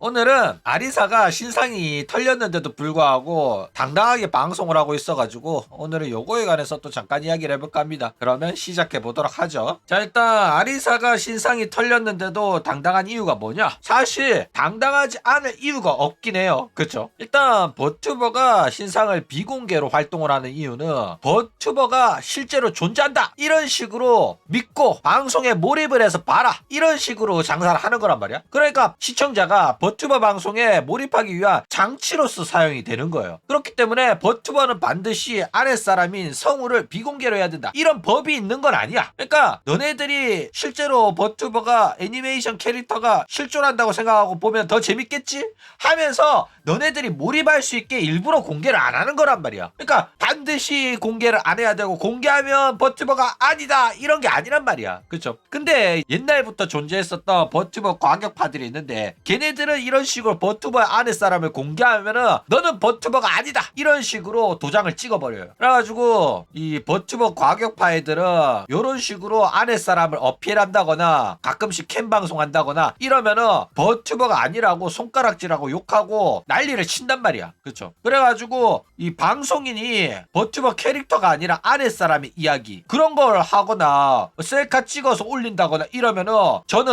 오늘은 아리사가 신상이 털렸는데도 불구하고 당당하게 방송을 하고 있어가지고 오늘은 요거에 관해서 또 잠깐 이야기를 해볼까 합니다. 그러면 시작해 보도록 하죠. 자, 일단 아리사가 신상이 털렸는데도 당당한 이유가 뭐냐? 사실 당당하지 않을 이유가 없긴 해요. 그쵸? 일단 버튜버가 신상을 비공개로 활동을 하는 이유는 버튜버가 실제로 존재한다 이런 식으로 믿고 방송에 몰입을 해서 봐라 이런 식으로 장사를 하는 거란 말이야. 그러니까 시청자가 버튜버 방송에 몰입하기 위한 장치로서 사용이 되는 거예요. 그렇기 때문에 버튜버는 반드시 아랫사람인 성우를 비공개로 해야 된다 이런 법이 있는 건 아니야. 그러니까 너네들이 실제로 버튜버가 애니메이션 캐릭터가 실존한다고 생각하고 보면 더 재밌겠지? 하면서 너네들이 몰입할 수 있게 일부러 공개를 안 하는 거란 말이야. 그러니까 반드시 공개를 안 해야 되고 공개하면 버튜버가 아니다 이런 게 아니란 말이야. 그쵸? 근데 옛날부터 존재했었던 버튜버 과격파들이 있는데 걔네들은 이런 식으로 버튜버 안에 사람을 공개하면은 너는 버튜버가 아니다 이런 식으로 도장을 찍어버려요. 그래가지고 이 버튜버 과격파 애들은 이런 식으로 안에 사람을 어필한다거나 가끔씩 캠 방송한다거나 이러면은 버튜버가 아니라고 손가락질하고 욕하고 난리를 친단 말이야. 그쵸? 그래가지고 이 방송인이 버튜버 캐릭터가 아니라 안에 사람의 이야기 그런 걸 하거나 셀카 찍어서 올린다거나 이러면은 저는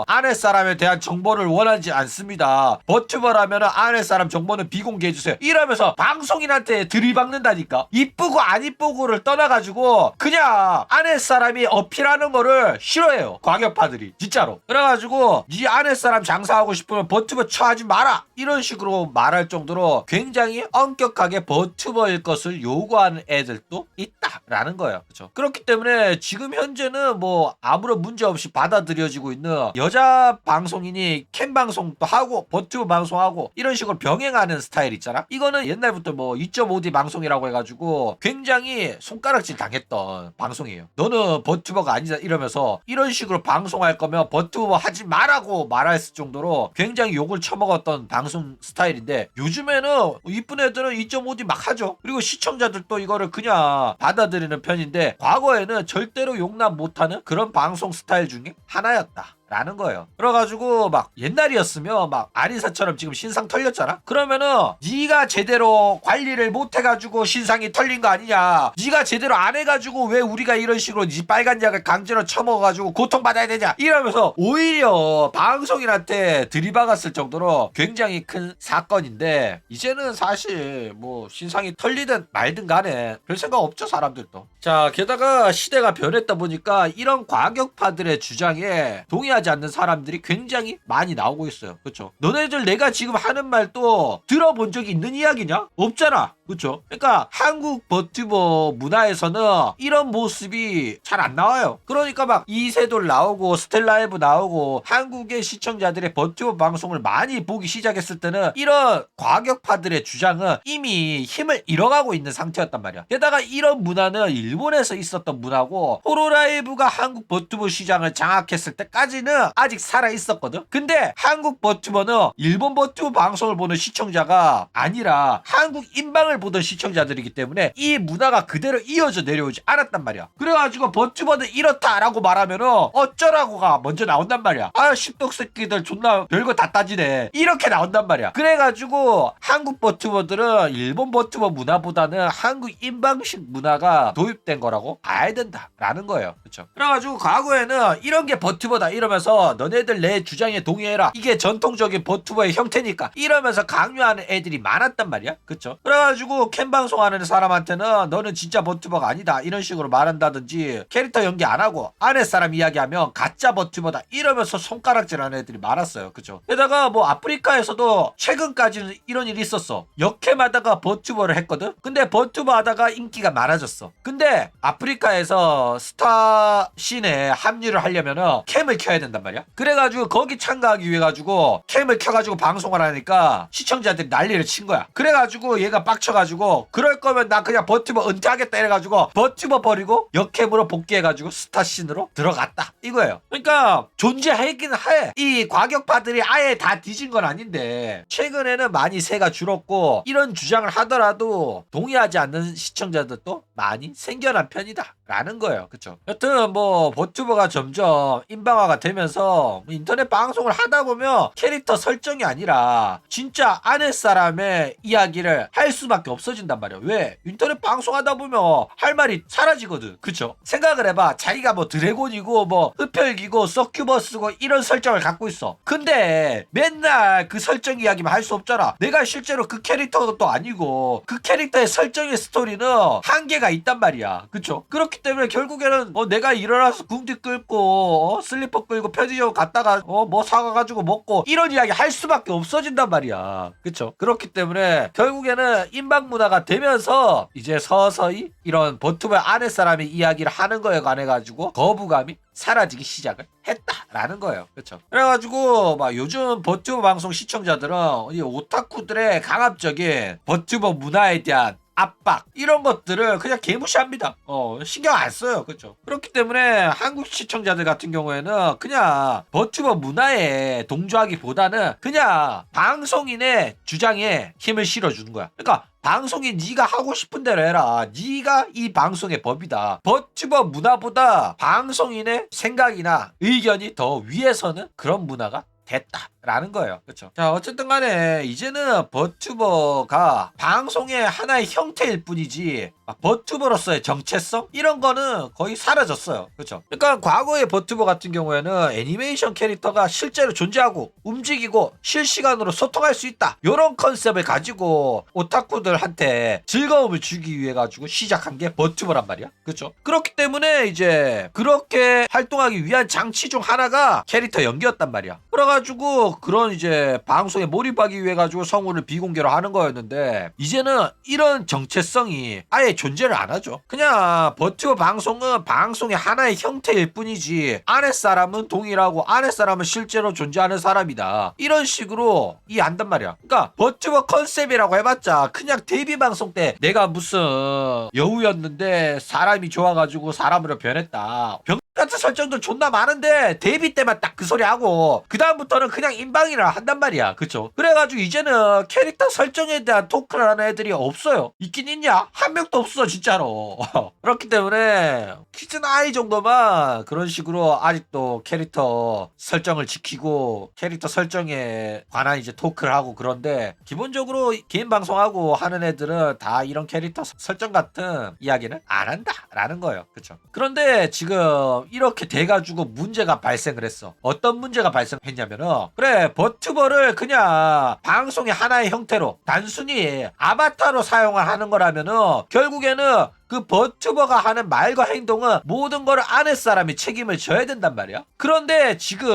안에 사람에 대한 정보를 원하지 않습니다. 버튜버라면은 안에 사람 정보는 비공개해주세요. 이러면서 방송인한테 들이박는다니까. 이쁘고 안 이쁘고를 떠나가지고 그냥 안에 사람이 어필하는 거를 싫어해요. 과격파들이 진짜로. 그래가지고 네 안에 사람 장사하고 싶으면 버튜버 쳐하지 마라 이런 식으로 말할 정도로 굉장히 엄격하게 버튜버일 것을 요구하는 애들도 있다라는 거예요. 그렇죠? 그렇기 때문에 지금 현재는 뭐 아무런 문제 없이 받아들여지고 있는 여자 방송인이 캠 방송도 하고 버튜버 방송하고 이런 식으로 병행하는 스타일 있잖아. 이거는 옛날부터 뭐 2.5D 방송이라고 해가지고 굉장히 손가락질 당했던 방송이에요. 너는 버튜버가 아니다 이러면서 이런 식으로 방송할 거면 버튜버 하지 말라고 말했을 정도로 굉장히 욕을 처먹었던 방송 스타일인데 요즘에는 이쁜 애들은 2.5D 막 하죠. 그리고 시청자들도 이거를 그냥 받아들이는 편인데 과거에는 절대로 용납 못하는 그런 방송 스타일 중에 하나였다. 라는 거예요. 그래가지고 막 옛날이었으면 막 아리사처럼 지금 신상 털렸잖아? 그러면은 네가 제대로 관리를 못해가지고 신상이 털린 거 아니냐? 네가 제대로 안 해가지고 왜 우리가 이런 식으로 네 빨간 약을 강제로 처먹어가지고 고통받아야 되냐? 이러면서 오히려 방송인한테 들이박았을 정도로 굉장히 큰 사건인데 이제는 사실 뭐 신상이 털리든 말든 간에 별 생각 없죠 사람들도. 자, 게다가 시대가 변했다 보니까 이런 과격파들의 주장에 동의하지 않는 사람들이 굉장히 많이 나오고 있어요. 그쵸? 너네들 내가 지금 하는 말도 들어본 적이 있는 이야기냐? 없잖아. 그쵸? 그러니까 한국 버튜버 문화에서는 이런 모습이 잘 안 나와요. 그러니까 막 이세돌 나오고 스텔라이브 나오고 한국의 시청자들의 버튜버 방송을 많이 보기 시작했을 때는 이런 과격파들의 주장은 이미 힘을 잃어가고 있는 상태였단 말이야. 게다가 이런 문화는 일본에서 있었던 문화고 호로라이브가 한국 버튜버 시장을 장악했을 때까지는 아직 살아있었거든. 근데 한국 버튜버는 일본 버튜버 방송을 보는 시청자가 아니라 한국 인방을 보던 시청자들이기 때문에 이 문화가 그대로 이어져 내려오지 않았단 말이야. 그래가지고 버튜버는 이렇다라고 말하면은 어쩌라고가 먼저 나온단 말이야. 아, 십덕새끼들 존나 별거 다 따지네 이렇게 나온단 말이야. 그래가지고 한국 버튜버들은 일본 버튜버 문화보다는 한국 인방식 문화가 도입된 거라고 봐야 된다라는 거예요. 그렇죠? 그래가지고 과거에는 이런 게 버튜버다 이러면서 너네들 내 주장에 동의해라 이게 전통적인 버튜버의 형태니까 이러면서 강요하는 애들이 많았단 말이야. 그쵸? 그래가지고 캠 방송하는 사람한테는 너는 진짜 버튜버가 아니다 이런 식으로 말한다든지 캐릭터 연기 안 하고 안에 사람 이야기하면 가짜 버튜버다 이러면서 손가락질하는 애들이 많았어요. 그쵸? 게다가 뭐 아프리카에서도 최근까지는 이런 일이 있었어. 역캠하다가 버튜버를 했거든? 근데 버튜버 하다가 인기가 많아졌어. 근데 아프리카에서 스타 씬에 합류를 하려면은 캠을 켜야 된단 말이야. 그래가지고 거기 참가하기 위해 가지고 캠을 켜가지고 방송을 하니까 시청자들이 난리를 친 거야. 그래가지고 얘가 빡쳐가지고 그럴 거면 나 그냥 버튜버 은퇴하겠다 이래가지고 버튜버 버리고 역캠으로 복귀해가지고 스타 씬으로 들어갔다 이거예요. 그러니까 존재하긴 해. 이 과격파들이 아예 다 뒤진 건 아닌데 최근에는 많이 새가 줄었고 이런 주장을 하더라도 동의하지 않는 시청자들도 많이 생겨난 편이다 라는 거예요. 그쵸? 여튼 뭐 버튜버가 점점 인방화가 되면 되면서 인터넷 방송을 하다 보면 캐릭터 설정이 아니라 진짜 아내 사람의 이야기를 할 수밖에 없어진단 말이야. 왜? 인터넷 방송하다 보면 할 말이 사라지거든. 그쵸? 생각을 해봐. 자기가 뭐 드래곤이고 뭐 흡혈귀고 서큐버스고 이런 설정을 갖고 있어. 근데 맨날 그 설정 이야기만 할 수 없잖아. 내가 실제로 그 캐릭터도 아니고 그 캐릭터의 설정의 스토리는 한계가 있단 말이야. 그쵸? 그렇기 때문에 결국에는 내가 일어나서 궁디 끌고 슬리퍼 끌고 편의점 갔다가 뭐 사가가지고 먹고 이런 이야기 할 수밖에 없어진단 말이야. 그쵸? 그렇기 때문에 결국에는 인방 문화가 되면서 이제 서서히 이런 버튜버 아내 사람의 이야기를 하는 거에 관해 가지고 거부감이 사라지기 시작을 했다라는 거예요. 그렇죠? 그래가지고 막 요즘 버튜버 방송 시청자들은 이 오타쿠들의 강압적인 버튜버 문화에 대한 압박 이런 것들을 그냥 개무시합니다. 신경 안 써요. 그렇죠? 그렇기 때문에 한국 시청자들 같은 경우에는 그냥 버튜버 문화에 동조하기보다는 그냥 방송인의 주장에 힘을 실어주는 거야. 그러니까 방송인 네가 하고 싶은 대로 해라. 네가 이 방송의 법이다. 버튜버 문화보다 방송인의 생각이나 의견이 더 위에서는 그런 문화가 됐다라는 거예요. 그렇죠? 자, 어쨌든 간에 이제는 버튜버가 방송의 하나의 형태일 뿐이지 버튜버로서의 정체성 이런 거는 거의 사라졌어요. 그렇죠? 그러니까 과거의 버튜버 같은 경우에는 애니메이션 캐릭터가 실제로 존재하고 움직이고 실시간으로 소통할 수 있다. 이런 컨셉을 가지고 오타쿠들한테 즐거움을 주기 위해 가지고 시작한 게 버튜버란 말이야. 그렇죠? 그렇기 때문에 이제 그렇게 활동하기 위한 장치 중 하나가 캐릭터 연기였단 말이야. 그래가지고 그런 이제 방송에 몰입하기 위해 가지고 성우를 비공개로 하는 거였는데 이제는 이런 정체성이 아예 존재를 안 하죠. 그냥 버튜버 방송은 방송의 하나의 형태일 뿐이지 아내 사람은 동일하고 아내 사람은 실제로 존재하는 사람이다. 이런 식으로 이해한단 말이야. 그러니까 버튜버 컨셉이라고 해봤자 그냥 데뷔 방송 때 내가 무슨 여우였는데 사람이 좋아가지고 사람으로 변했다. 같은 설정도 존나 많은데 데뷔 때만 딱 그 소리 하고 그 다음부터는 그냥 인방이라 한단 말이야. 그쵸? 그래가지고 이제는 캐릭터 설정에 대한 토크를 하는 애들이 없어요. 있긴 있냐? 한 명도 없어 진짜로. 그렇기 때문에 키즈나이 정도만 그런 식으로 아직도 캐릭터 설정을 지키고 캐릭터 설정에 관한 이제 토크를 하고 그런데 기본적으로 개인 방송하고 하는 애들은 다 이런 캐릭터 설정 같은 이야기는 안 한다라는 거예요. 그쵸? 그런데 지금 이렇게 돼가지고 문제가 발생을 했어. 어떤 문제가 발생했냐면은 그래 버튜버를 그냥 방송의 하나의 형태로 단순히 아바타로 사용을 하는 거라면은 결국에는 그 버튜버가 하는 말과 행동은 모든 거를 아내 사람이 책임을 져야 된단 말이야. 그런데 지금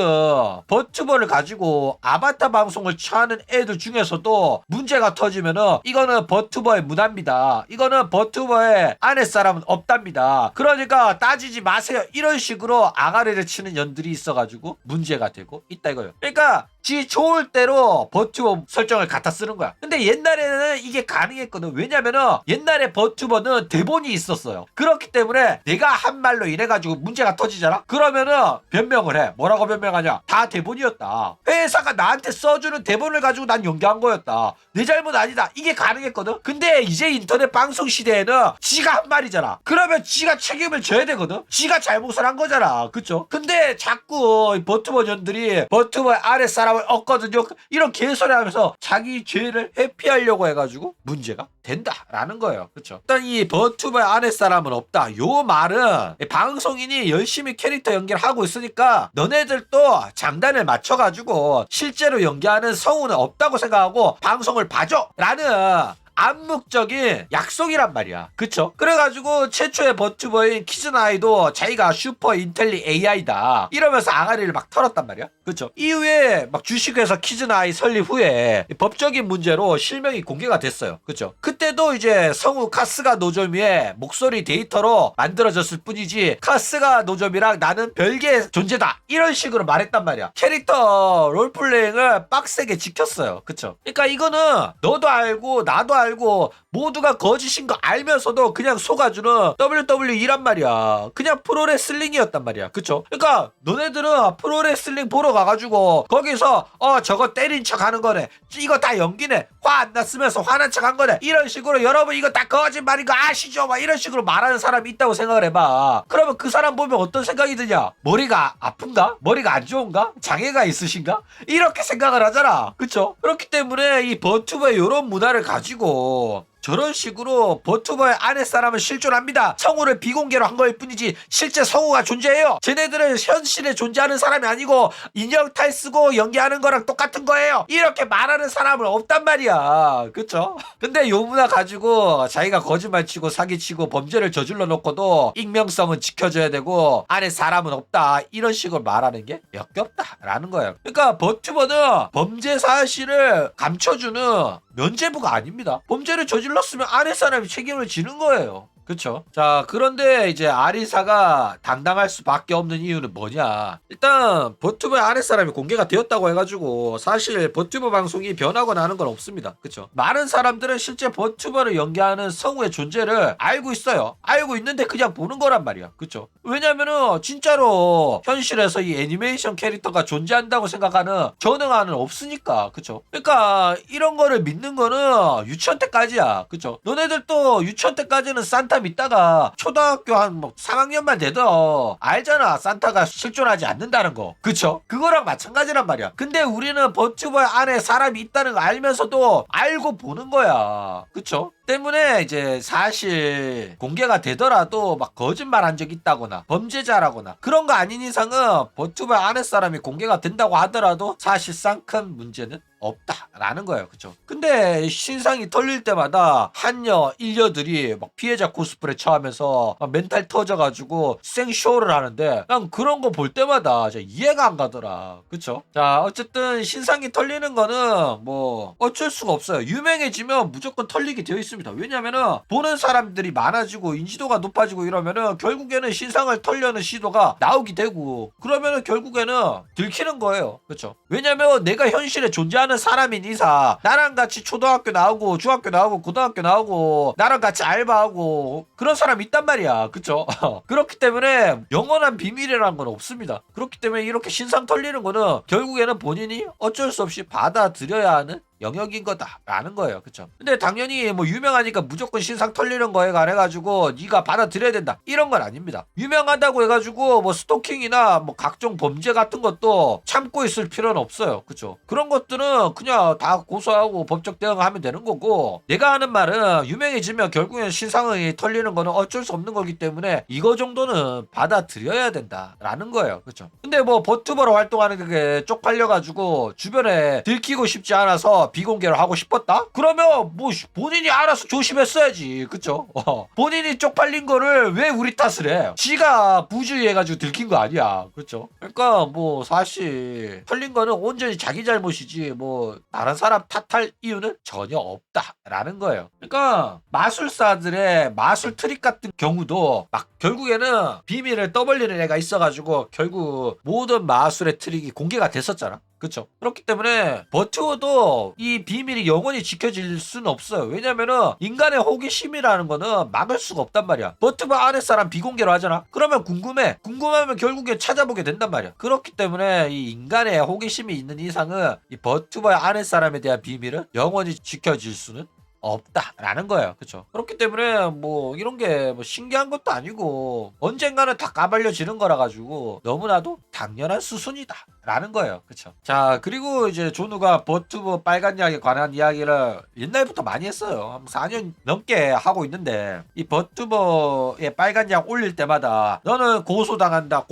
버튜버를 가지고 아바타 방송을 취하는 애들 중에서도 문제가 터지면은 이거는 버튜버의 문화입니다. 이거는 버튜버의 아내 사람은 없답니다. 그러니까 따지지 마세요. 이런 식으로 아가리를 치는 년들이 있어가지고 문제가 되고 있다 이거예요. 그러니까 지 좋을 대로 버튜버 설정을 갖다 쓰는 거야. 근데 옛날에는 이게 가능했거든. 왜냐면은 옛날에 버튜버는 대본이 있었어요. 그렇기 때문에 내가 한 말로 이래가지고 문제가 터지잖아? 그러면은 변명을 해. 뭐라고 변명하냐? 다 대본이었다. 회사가 나한테 써주는 대본을 가지고 난 연기한 거였다. 내 잘못 아니다. 이게 가능했거든. 근데 이제 인터넷 방송 시대에는 지가 한 말이잖아. 그러면 지가 책임을 져야 되거든. 지가 잘못을 한 거잖아. 그쵸? 근데 자꾸 버튜버 년들이 버튜버의 아래 사람을 얻거든요. 이런 개소리 하면서 자기 죄를 회피하려고 해가지고 문제가 된다라는 거예요. 그렇죠? 일단 이 버튜버의 아내 사람은 없다. 요 말은 방송인이 열심히 캐릭터 연기를 하고 있으니까 너네들도 장단을 맞춰가지고 실제로 연기하는 성우는 없다고 생각하고 방송을 봐줘! 라는 암묵적인 약속이란 말이야. 그쵸? 그래가지고 최초의 버튜버인 키즈나이도 자기가 슈퍼 인텔리 AI다 이러면서 아가리를 막 털었단 말이야. 그쵸? 이후에 막 주식회사 키즈나이 설립 후에 법적인 문제로 실명이 공개가 됐어요. 그쵸? 그때도 이제 성우 카스가 노조미의 목소리 데이터로 만들어졌을 뿐이지 카스가 노조미랑 나는 별개의 존재다 이런 식으로 말했단 말이야. 캐릭터 롤플레잉을 빡세게 지켰어요. 그쵸? 그러니까 이거는 너도 알고 나도 알고 모두가 거짓인 거 알면서도 그냥 속아주는 WWE란 말이야. 그냥 프로레슬링이었단 말이야. 그쵸? 그러니까 너네들은 프로레슬링 보러 가가지고 거기서 저거 때린 척 하는 거네, 이거 다 연기네, 화 안 났으면서 화난 척 한 거네, 이런 식으로 여러분 이거 다 거짓말인 거 아시죠? 막 이런 식으로 말하는 사람이 있다고 생각을 해봐. 그러면 그 사람 보면 어떤 생각이 드냐? 머리가 아픈가? 머리가 안 좋은가? 장애가 있으신가? 이렇게 생각을 하잖아. 그쵸? 그렇기 때문에 이 버튜버의 이런 문화를 가지고 저런 식으로 버튜버의 아랫사람은 실존합니다, 성우를 비공개로 한 거일 뿐이지 실제 성우가 존재해요. 쟤네들은 현실에 존재하는 사람이 아니고 인형 탈 쓰고 연기하는 거랑 똑같은 거예요, 이렇게 말하는 사람은 없단 말이야. 그쵸? 근데 요 문화 가지고 자기가 거짓말치고 사기치고 범죄를 저질러 놓고도 익명성은 지켜줘야 되고 아랫사람은 없다, 이런 식으로 말하는 게 역겹다라는 거예요. 그러니까 버튜버는 범죄 사실을 감춰주는 면죄부가 아닙니다. 범죄를 저질렀으면 아랫사람이 책임을 지는 거예요. 그쵸? 자, 그런데 이제 아리사가 당당할 수밖에 없는 이유는 뭐냐? 일단 버튜버의 아랫사람이 공개가 되었다고 해가지고 사실 버튜버 방송이 변하거나 하는 건 없습니다. 그쵸? 많은 사람들은 실제 버튜버를 연기하는 성우의 존재를 알고 있어요. 알고 있는데 그냥 보는 거란 말이야. 그쵸? 왜냐면은 진짜로 현실에서 이 애니메이션 캐릭터가 존재한다고 생각하는 전능아는 없으니까. 그쵸? 그러니까 이런 거를 믿는 거는 유치원 때까지야. 그쵸? 너네들도 유치원 때까지는 산타 믿다가 초등학교 한 3학년만 돼도 알잖아, 산타가 실존하지 않는다는 거. 그쵸? 그거랑 마찬가지란 말이야. 근데 우리는 버튜버 안에 사람이 있다는 거 알면서도 알고 보는 거야. 그쵸? 때문에 이제 사실 공개가 되더라도 막 거짓말 한 적 있다거나 범죄자라거나 그런 거 아닌 이상은 버튜버 아랫사람이 공개가 된다고 하더라도 사실상 큰 문제는 없다라는 거예요. 그쵸? 근데 신상이 털릴 때마다 한여 일녀들이 막 피해자 코스프레 처하면서 막 멘탈 터져가지고 생쇼를 하는데 난 그런 거 볼 때마다 이해가 안 가더라. 그쵸? 자, 어쨌든 신상이 털리는 거는 뭐 어쩔 수가 없어요. 유명해지면 무조건 털리게 되어 있습니다. 왜냐면은 보는 사람들이 많아지고 인지도가 높아지고 이러면은 결국에는 신상을 털려는 시도가 나오게 되고 그러면은 결국에는 들키는 거예요. 그쵸? 왜냐면 내가 현실에 존재하는 사람인 이상 나랑 같이 초등학교 나오고 중학교 나오고 고등학교 나오고 나랑 같이 알바하고 그런 사람 있단 말이야. 그쵸? 그렇기 때문에 영원한 비밀이라는 건 없습니다. 그렇기 때문에 이렇게 신상 털리는 거는 결국에는 본인이 어쩔 수 없이 받아들여야 하는 영역인 거다라는 거예요. 그쵸? 근데 당연히 뭐 유명하니까 무조건 신상 털리는 거에 관해가지고 네가 받아들여야 된다, 이런 건 아닙니다. 유명하다고 해가지고 뭐 스토킹이나 뭐 각종 범죄 같은 것도 참고 있을 필요는 없어요. 그쵸? 그런 것들은 그냥 다 고소하고 법적 대응하면 되는 거고, 내가 하는 말은 유명해지면 결국엔 신상이 털리는 거는 어쩔 수 없는 거기 때문에 이거 정도는 받아들여야 된다라는 거예요. 그쵸? 근데 뭐 버튜버로 활동하는 게 쪽팔려가지고 주변에 들키고 싶지 않아서 비공개로 하고 싶었다? 그러면 뭐 본인이 알아서 조심했어야지. 그쵸? 본인이 쪽팔린 거를 왜 우리 탓을 해? 지가 부주의해가지고 들킨 거 아니야. 그쵸? 그러니까 뭐 사실 털린 거는 온전히 자기 잘못이지 뭐 다른 사람 탓할 이유는 전혀 없다라는 거예요. 그러니까 마술사들의 마술 트릭 같은 경우도 막 결국에는 비밀을 떠벌리는 애가 있어가지고 결국 모든 마술의 트릭이 공개가 됐었잖아. 그쵸? 그렇기 때문에 버튜어도 이 비밀이 영원히 지켜질 수는 없어요. 왜냐면은 인간의 호기심이라는 거는 막을 수가 없단 말이야. 버튜버 아랫사람 비공개로 하잖아? 그러면 궁금해. 궁금하면 결국에 찾아보게 된단 말이야. 그렇기 때문에 이 인간의 호기심이 있는 이상은 이 버튜버의 아랫사람에 대한 비밀은 영원히 지켜질 수는 없다라는 거예요. 그쵸? 그렇기 때문에 뭐 이런 게 뭐 신기한 것도 아니고 언젠가는 다 까발려지는 거라 가지고 너무나도 당연한 수순이다 라는 거예요. 그쵸? 자, 그리고 이제 존우가 버튜버 빨간 약에 관한 이야기를 옛날부터 많이 했어요. 한 4년 넘게 하고 있는데 이 버튜버의 빨간 약 올릴 때마다 너는 고소당한다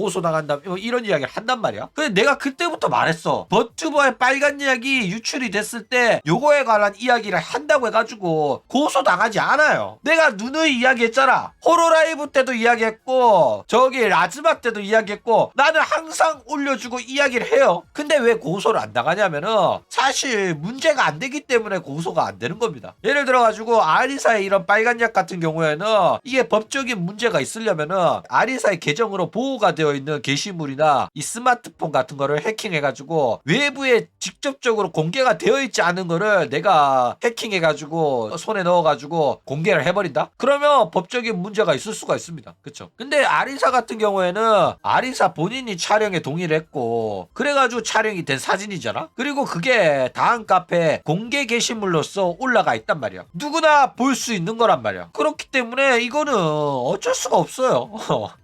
뭐 이런 이야기를 한단 말이야. 근데 내가 그때부터 말했어. 버튜버의 빨간 약이 유출이 됐을 때 요거에 관한 이야기를 한다고 해가지고 고소당하지 않아요. 내가 누누이 이야기했잖아. 호로라이브 때도 이야기했고 저기 라즈마 때도 이야기했고 나는 항상 올려주고 이야기를 하긴 해요. 근데 왜 고소를 안 당하냐면은 사실 문제가 안 되기 때문에 고소가 안 되는 겁니다. 예를 들어가지고 아리사의 이런 빨간 약 같은 경우에는 이게 법적인 문제가 있으려면은 아리사의 계정으로 보호가 되어 있는 게시물이나 이 스마트폰 같은 거를 해킹해가지고 외부에 직접적으로 공개가 되어 있지 않은 거를 내가 해킹해가지고 손에 넣어가지고 공개를 해버린다? 그러면 법적인 문제가 있을 수가 있습니다. 그쵸? 근데 아리사 같은 경우에는 아리사 본인이 촬영에 동의를 했고 그래가지고 촬영이 된 사진이잖아? 그리고 그게 다음 카페에 공개 게시물로서 올라가 있단 말이야. 누구나 볼 수 있는 거란 말이야. 그렇기 때문에 이거는 어쩔 수가 없어요.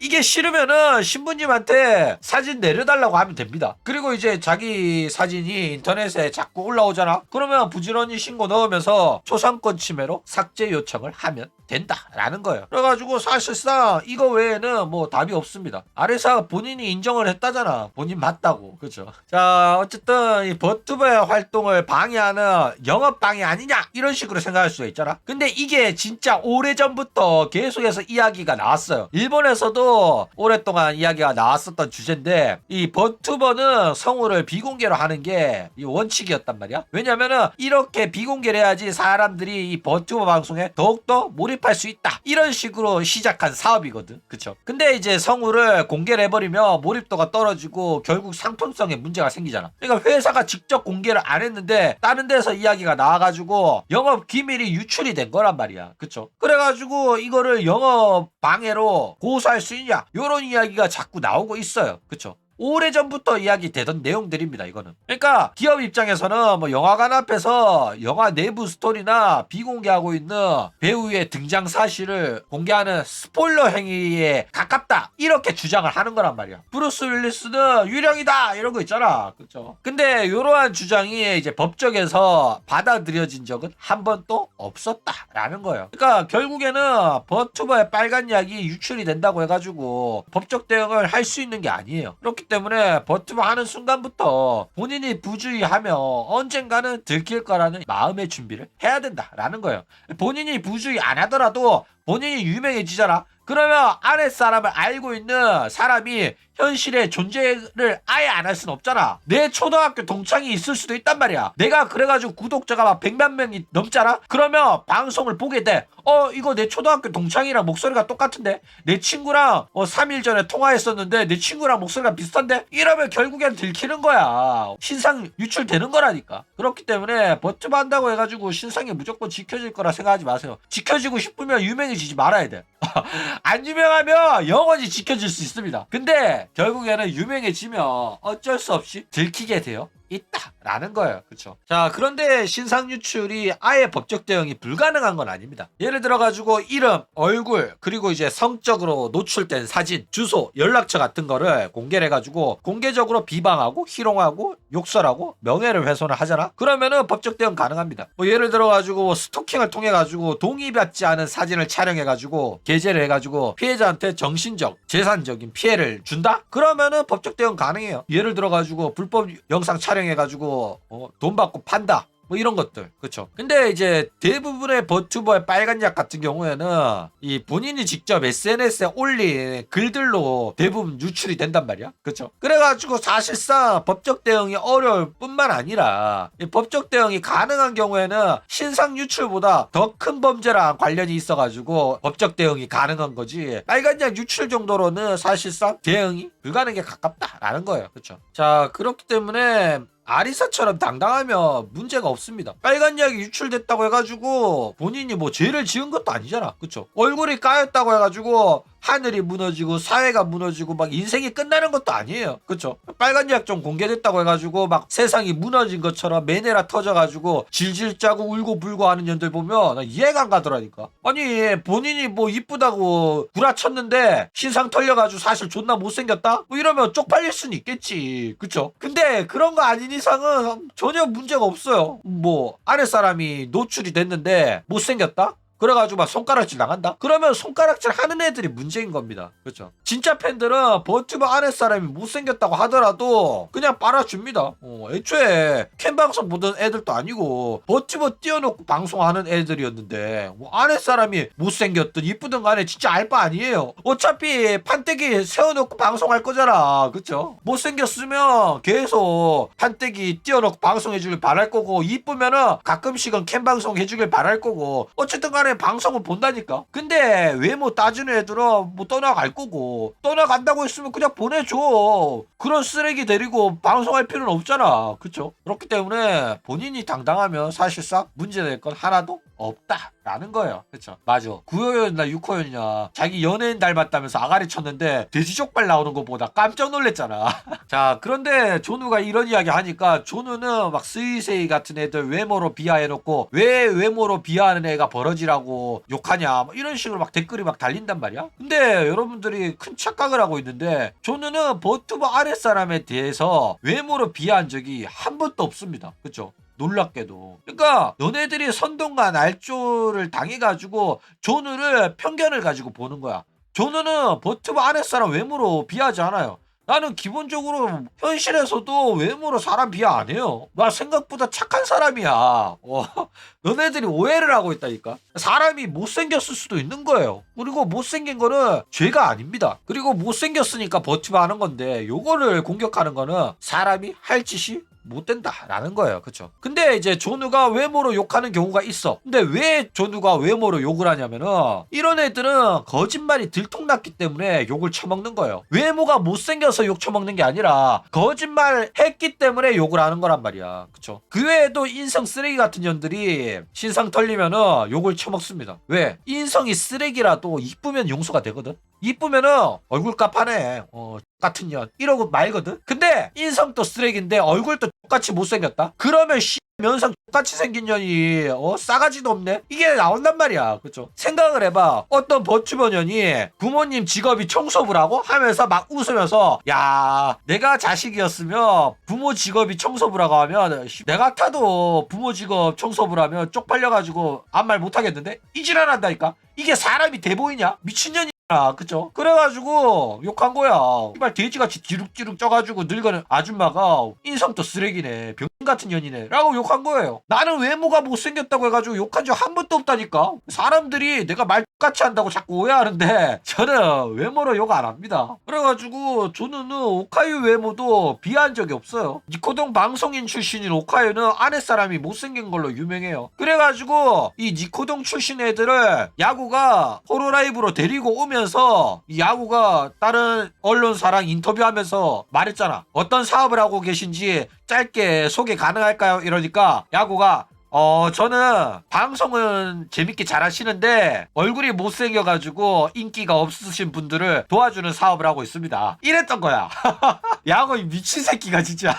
이게 싫으면은 신부님한테 사진 내려달라고 하면 됩니다. 그리고 이제 자기 사진이 인터넷에 자꾸 올라오잖아? 그러면 부지런히 신고 넣으면서 초상권 침해로 삭제 요청을 하면 된다라는 거예요. 그래가지고 사실상 이거 외에는 뭐 답이 없습니다. 아리사 본인이 인정을 했다잖아. 본인 맞다고. 그죠? 자, 어쨌든 이 버튜버의 활동을 방해하는 영업 방해 아니냐 이런 식으로 생각할 수가 있잖아. 근데 이게 진짜 오래전부터 계속해서 이야기가 나왔어요. 일본에서도 오랫동안 이야기가 나왔었던 주제인데 이 버튜버는 성우를 비공개로 하는 게 이 원칙이었단 말이야. 왜냐면은 이렇게 비공개를 해야지 사람들이 이 버튜버 방송에 더욱더 몰입할 수 있다. 이런 식으로 시작한 사업이거든. 그쵸? 근데 이제 성우를 공개를 해버리면 몰입도가 떨어지고 결국 상품성에 문제가 생기잖아. 그러니까 회사가 직접 공개를 안 했는데 다른 데서 이야기가 나와가지고 영업 기밀이 유출이 된 거란 말이야. 그쵸? 그래가지고 이거를 영업 방해로 고소할 수 있냐? 요런 이야기가 자꾸 나오고 있어요. 그쵸? 오래전부터 이야기되던 내용들입니다. 이거는. 그러니까 기업 입장에서는 뭐 영화관 앞에서 영화 내부 스토리나 비공개하고 있는 배우의 등장 사실을 공개하는 스포일러 행위에 가깝다. 이렇게 주장을 하는 거란 말이야. 브루스 윌리스는 유령이다. 이런 거 있잖아. 그렇죠? 근데 이러한 주장이 이제 법적에서 받아들여진 적은 한 번도 없었다라는 거예요. 그러니까 결국에는 버튜버의 빨간 약이 유출이 된다고 해가지고 법적 대응을 할 수 있는 게 아니에요. 그렇기 때문에 버튜버 하는 순간부터 본인이 부주의하면 언젠가는 들킬 거라는 마음의 준비를 해야 된다라는 거예요. 본인이 부주의 안 하더라도 본인이 유명해지잖아. 그러면 아랫사람을 알고 있는 사람이 현실의 존재를 아예 안 할 수는 없잖아. 내 초등학교 동창이 있을 수도 있단 말이야. 내가 그래가지고 구독자가 막 100만 명이 넘잖아? 그러면 방송을 보게 돼. 이거 내 초등학교 동창이랑 목소리가 똑같은데? 내 친구랑 3일 전에 통화했었는데 내 친구랑 목소리가 비슷한데? 이러면 결국엔 들키는 거야. 신상 유출되는 거라니까. 그렇기 때문에 버튜버 한다고 해가지고 신상이 무조건 지켜질 거라 생각하지 마세요. 지켜지고 싶으면 유명해지지 말아야 돼. 안 유명하면 영원히 지켜질 수 있습니다. 근데 결국에는 유명해지면 어쩔 수 없이 들키게 돼요. 있다라는 거예요. 그렇죠? 자, 그런데 신상 유출이 아예 법적 대응이 불가능한 건 아닙니다. 예를 들어 가지고 이름, 얼굴, 그리고 이제 성적으로 노출된 사진, 주소, 연락처 같은 거를 공개를 해 가지고 공개적으로 비방하고 희롱하고 욕설하고 명예를 훼손을 하잖아. 그러면은 법적 대응 가능합니다. 뭐 예를 들어 가지고 스토킹을 통해 가지고 동의받지 않은 사진을 촬영해 가지고 게재를 해 가지고 피해자한테 정신적, 재산적인 피해를 준다? 그러면은 법적 대응 가능해요. 예를 들어 가지고 불법 영상 촬영해가지고 돈 받고 판다. 뭐 이런 것들. 그쵸? 근데 이제 대부분의 버튜버의 빨간 약 같은 경우에는 이 본인이 직접 SNS에 올린 글들로 대부분 유출이 된단 말이야. 그쵸? 그래가지고 사실상 법적 대응이 어려울 뿐만 아니라 이 법적 대응이 가능한 경우에는 신상 유출보다 더 큰 범죄랑 관련이 있어가지고 법적 대응이 가능한 거지. 빨간 약 유출 정도로는 사실상 대응이 불가능에 가깝다라는 거예요. 그쵸? 자, 그렇기 때문에 아리사처럼 당당하면 문제가 없습니다. 빨간 약이 유출됐다고 해가지고 본인이 뭐 죄를 지은 것도 아니잖아. 그쵸? 얼굴이 까였다고 해가지고 하늘이 무너지고 사회가 무너지고 막 인생이 끝나는 것도 아니에요. 그쵸? 빨간 약 좀 공개됐다고 해가지고 막 세상이 무너진 것처럼 매네라 터져가지고 질질 짜고 울고 불고 하는 년들 보면 나 이해가 안 가더라니까. 아니 본인이 뭐 이쁘다고 구라쳤는데 신상 털려가지고 사실 존나 못생겼다? 뭐 이러면 쪽팔릴 수는 있겠지. 그쵸? 근데 그런 거 아닌 이상은 전혀 문제가 없어요. 뭐 아랫사람이 노출이 됐는데 못생겼다? 그래가지고 막 손가락질 나간다? 그러면 손가락질 하는 애들이 문제인 겁니다. 그렇죠? 진짜 팬들은 버튜버 아랫사람이 못생겼다고 하더라도 그냥 빨아줍니다. 애초에 캠 방송 보던 애들도 아니고 버튜버 띄워놓고 방송하는 애들이었는데 뭐 아랫사람이 못생겼든 이쁘든 간에 진짜 알 바 아니에요. 어차피 판때기 세워놓고 방송할 거잖아. 그쵸? 못생겼으면 계속 판때기 띄워놓고 방송해주길 바랄 거고 이쁘면은 가끔씩은 캠 방송 해주길 바랄 거고 어쨌든 간에 방송을 본다니까. 근데 외모 따지는 애들은 뭐 떠나갈 거고 떠나간다고 했으면 그냥 보내줘. 그런 쓰레기 데리고 방송할 필요는 없잖아. 그쵸? 그렇기 때문에 본인이 당당하면 사실상 문제될 건 하나도 없다라는 거예요. 그쵸? 맞아. 9호연이나 6호연이냐 자기 연예인 닮았다면서 아가리 쳤는데 돼지족발 나오는 것보다 깜짝 놀랬잖아. 자, 그런데 존우가 이런 이야기 하니까 존우는 막 스이세이 같은 애들 외모로 비하해놓고 왜 외모로 비하하는 애가 버러지라고 욕하냐 뭐 이런 식으로 막 댓글이 막 달린단 말이야. 근데 여러분들이 큰 착각을 하고 있는데 존우는 버튜버 아랫사람에 대해서 외모로 비하한 적이 한 번도 없습니다. 그쵸? 놀랍게도. 그러니까 너네들이 선동과 날조를 당해가지고 존우를 편견을 가지고 보는 거야. 존우는 버튜버 아랫사람 외모로 비하하지 않아요. 나는 기본적으로 현실에서도 외모로 사람 비하 안 해요. 나 생각보다 착한 사람이야. 너네들이 오해를 하고 있다니까. 사람이 못생겼을 수도 있는 거예요. 그리고 못생긴 거는 죄가 아닙니다. 그리고 못생겼으니까 버튜버 하는 건데 요거를 공격하는 거는 사람이 할 짓이 못 된다라는 거예요. 그쵸? 근데 이제 존우가 외모로 욕하는 경우가 있어. 근데 왜 존우가 외모로 욕을 하냐면은 이런 애들은 거짓말이 들통났기 때문에 욕을 처먹는 거예요. 외모가 못생겨서 욕 처먹는 게 아니라 거짓말 했기 때문에 욕을 하는 거란 말이야. 그쵸? 그 외에도 인성 쓰레기 같은 년들이 신상 털리면은 욕을 처먹습니다. 왜? 인성이 쓰레기라도 이쁘면 용서가 되거든. 이쁘면은 얼굴값 하네. 같은 년 이러고 말거든. 근데 인성도 쓰레기인데 얼굴도 똑같이 못생겼다. 그러면 면상 똑같이 생긴 년이 싸가지도 없네. 이게 나온단 말이야. 그쵸? 생각을 해봐. 어떤 버튜버 년이 부모님 직업이 청소부라고 하면서 막 웃으면서 야 내가 자식이었으면 부모 직업이 청소부라고 하면 내 같아도 부모 직업 청소부라면 쪽팔려가지고 아무 말 못하겠는데 이 지랄 한다니까. 이게 사람이 돼 보이냐? 미친년이 그쵸? 그래가지고 욕한 거야. 정말 돼지같이 뒤룩뒤룩 쪄가지고 늙은 아줌마가 인성도 쓰레기네 병 같은 년이네 라고 욕한 거예요. 나는 외모가 못생겼다고 해가지고 욕한 적 한 번도 없다니까. 사람들이 내가 말 똑같이 한다고 자꾸 오해하는데 저는 외모로 욕 안 합니다. 그래가지고 저는 오카유 외모도 비하한 적이 없어요. 니코동 방송인 출신인 오카유는 아랫사람이 못생긴 걸로 유명해요. 그래가지고 이 니코동 출신 애들을 야구가 호로라이브로 데리고 오면서 이 야구가 다른 언론사랑 인터뷰하면서 말했잖아. 어떤 사업을 하고 계신지 짧게 소개 가능할까요? 이러니까 야구가 저는 방송은 재밌게 잘 하시는데 얼굴이 못생겨가지고 인기가 없으신 분들을 도와주는 사업을 하고 있습니다. 이랬던 거야. 야구 미친 새끼가 진짜.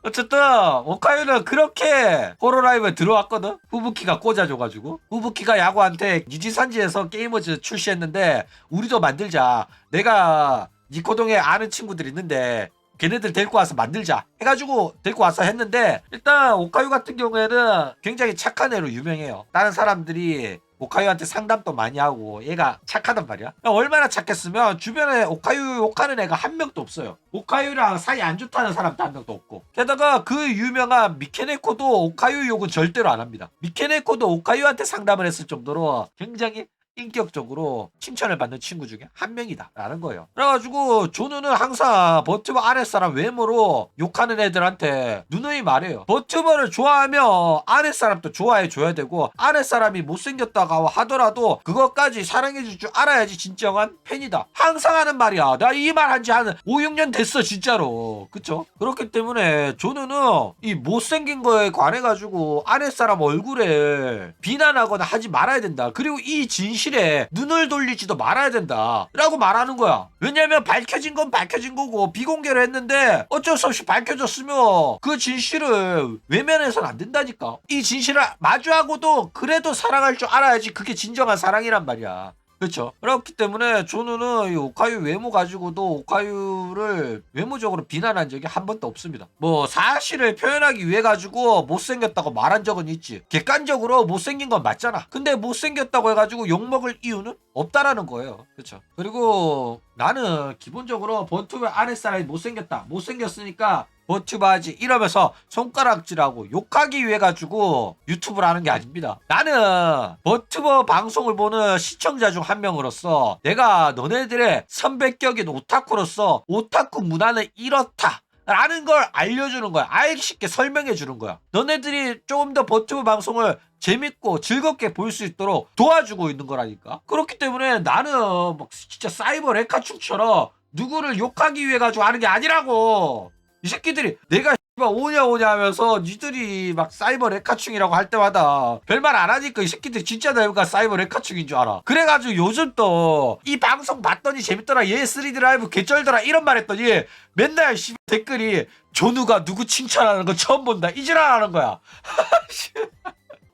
어쨌든 오카유는 그렇게 호로라이브에 들어왔거든. 후부키가 꽂아줘가지고 후부키가 야구한테 니지산지에서 게이머즈 출시했는데 우리도 만들자. 내가 니코동에 아는 친구들 있는데 걔네들 데리고 와서 만들자 해가지고 데리고 와서 했는데 일단 오카유 같은 경우에는 굉장히 착한 애로 유명해요. 다른 사람들이 오카유한테 상담도 많이 하고 얘가 착하단 말이야. 얼마나 착했으면 주변에 오카유 욕하는 애가 한 명도 없어요. 오카유랑 사이 안 좋다는 사람도 한 명도 없고. 게다가 그 유명한 미케네코도 오카유 욕은 절대로 안 합니다. 미케네코도 오카유한테 상담을 했을 정도로 굉장히 인격적으로 칭찬을 받는 친구 중에 한 명이다 라는 거예요. 그래가지고 존우는 항상 버튜버 아랫사람 외모로 욕하는 애들한테 누누이 말해요. 버튜버를 좋아하면 아랫사람도 좋아해줘야 되고 아랫사람이 못생겼다고 하더라도 그것까지 사랑해줄 줄 알아야지 진정한 팬이다. 항상 하는 말이야. 나 이 말 한 지 한 5, 6년 됐어 진짜로. 그쵸? 그렇기 때문에 존우는 이 못생긴 거에 관해가지고 아랫사람 얼굴에 비난하거나 하지 말아야 된다. 그리고 이 진실에 눈을 돌리지도 말아야 된다 라고 말하는 거야. 왜냐면 밝혀진 건 밝혀진 거고 비공개로 했는데 어쩔 수 없이 밝혀졌으면 그 진실을 외면해서는 안 된다니까. 이 진실을 마주하고도 그래도 사랑할 줄 알아야지 그게 진정한 사랑이란 말이야. 그렇죠. 그렇기 때문에 저는 이 오카유 외모 가지고도 오카유를 외모적으로 비난한 적이 한 번도 없습니다. 뭐 사실을 표현하기 위해 가지고 못생겼다고 말한 적은 있지. 객관적으로 못생긴 건 맞잖아. 근데 못생겼다고 해가지고 욕먹을 이유는 없다라는 거예요. 그렇죠. 그리고 나는 기본적으로 버튜브 아랫사람이 못생겼다. 못생겼으니까 버튜브 하지 이러면서 손가락질하고 욕하기 위해 가지고 유튜브를 하는 게 아닙니다. 나는 버튜버 방송을 보는 시청자 중 한 명으로서 내가 너네들의 선배격인 오타쿠로서 오타쿠 문화는 이렇다 라는 걸 알려주는 거야. 알기 쉽게 설명해 주는 거야. 너네들이 조금 더 버튜브 방송을 재밌고 즐겁게 볼 수 있도록 도와주고 있는 거라니까. 그렇기 때문에 나는 막 진짜 사이버 레카충처럼 누구를 욕하기 위해 가지고 하는 게 아니라고. 이 새끼들이 내가 오냐 오냐 하면서 니들이 막 사이버 레카충이라고 할 때마다 별말 안 하니까 이 새끼들 진짜 내가 사이버 레카충인 줄 알아. 그래가지고 요즘 또 이 방송 봤더니 재밌더라, 얘 3D 라이브 개쩔더라 이런 말 했더니 맨날 댓글이 조누가 누구 칭찬하는 거 처음 본다 이지랄 하는 거야.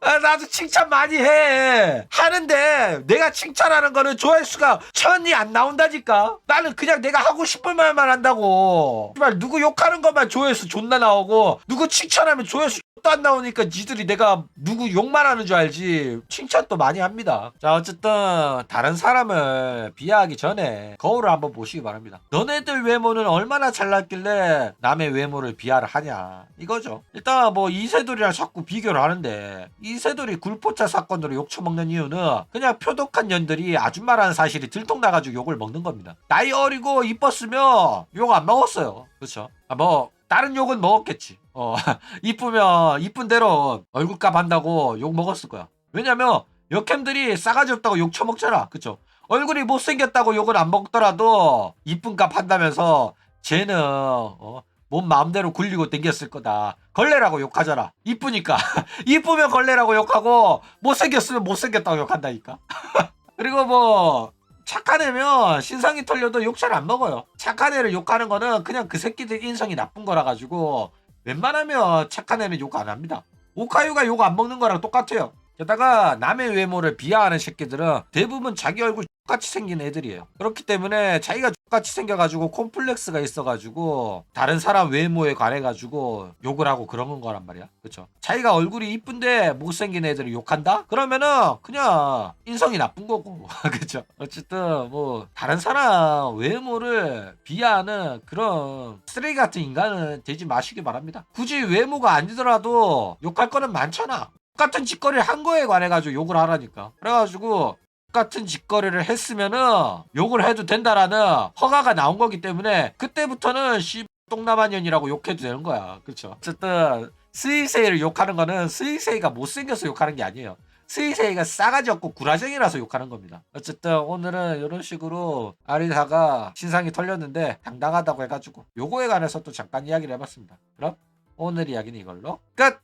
나도 칭찬 많이 해. 하는데 내가 칭찬하는 거는 조회수가 1000이 안 나온다니까. 나는 그냥 내가 하고 싶은 말만 한다고. 정말 누구 욕하는 것만 조회수 존나 나오고 누구 칭찬하면 조회수 또 안 나오니까 니들이 내가 누구 욕만 하는 줄 알지. 칭찬도 많이 합니다. 자, 어쨌든 다른 사람을 비하하기 전에 거울을 한번 보시기 바랍니다. 너네들 외모는 얼마나 잘났길래 남의 외모를 비하를 하냐 이거죠. 일단 뭐 이세돌이랑 자꾸 비교를 하는데 이세돌이 굴포차 사건으로 욕 처먹는 이유는 그냥 표독한 년들이 아줌마라는 사실이 들통나가지고 욕을 먹는 겁니다. 나이 어리고 이뻤으면 욕 안 먹었어요. 그렇죠. 뭐 다른 욕은 먹었겠지. 이쁘면 이쁜 대로 얼굴값 한다고 욕 먹었을 거야. 왜냐면 역캠들이 싸가지 없다고 욕 처먹잖아. 그쵸? 얼굴이 못생겼다고 욕을 안 먹더라도 이쁜 값 한다면서 쟤는 몸 마음대로 굴리고 댕겼을 거다. 걸레라고 욕하잖아. 이쁘니까. 이쁘면 걸레라고 욕하고 못생겼으면 못생겼다고 욕한다니까. 그리고 뭐 착한 애면 신상이 털려도 욕 잘 안 먹어요. 착한 애를 욕하는 거는 그냥 그 새끼들 인성이 나쁜 거라 가지고 웬만하면 착한 애는 욕 안 합니다. 오카유가 욕 안 먹는 거랑 똑같아요. 게다가 남의 외모를 비하하는 새끼들은 대부분 자기 얼굴 똑같이 생긴 애들이에요. 그렇기 때문에 자기가 똑같이 생겨가지고 콤플렉스가 있어가지고 다른 사람 외모에 관해가지고 욕을 하고 그런 거란 말이야. 그쵸? 자기가 얼굴이 이쁜데 못생긴 애들을 욕한다? 그러면은 그냥 인성이 나쁜 거고. 그쵸? 어쨌든 뭐 다른 사람 외모를 비하하는 그런 쓰레기 같은 인간은 되지 마시기 바랍니다. 굳이 외모가 아니더라도 욕할 거는 많잖아. 똑같은 짓거리를 한 거에 관해가지고 욕을 하라니까. 그래가지고 똑같은 짓거리를 했으면은 욕을 해도 된다라는 허가가 나온 거기 때문에 그때부터는 똥남한년이라고 욕해도 되는 거야. 그렇죠? 어쨌든 스이세이를 욕하는 거는 스이세이가 못생겨서 욕하는 게 아니에요. 스이세이가 싸가지 없고 구라쟁이라서 욕하는 겁니다. 어쨌든 오늘은 이런 식으로 아리사가 신상이 털렸는데 당당하다고 해가지고 요거에 관해서 또 잠깐 이야기를 해봤습니다. 그럼 오늘 이야기는 이걸로 끝!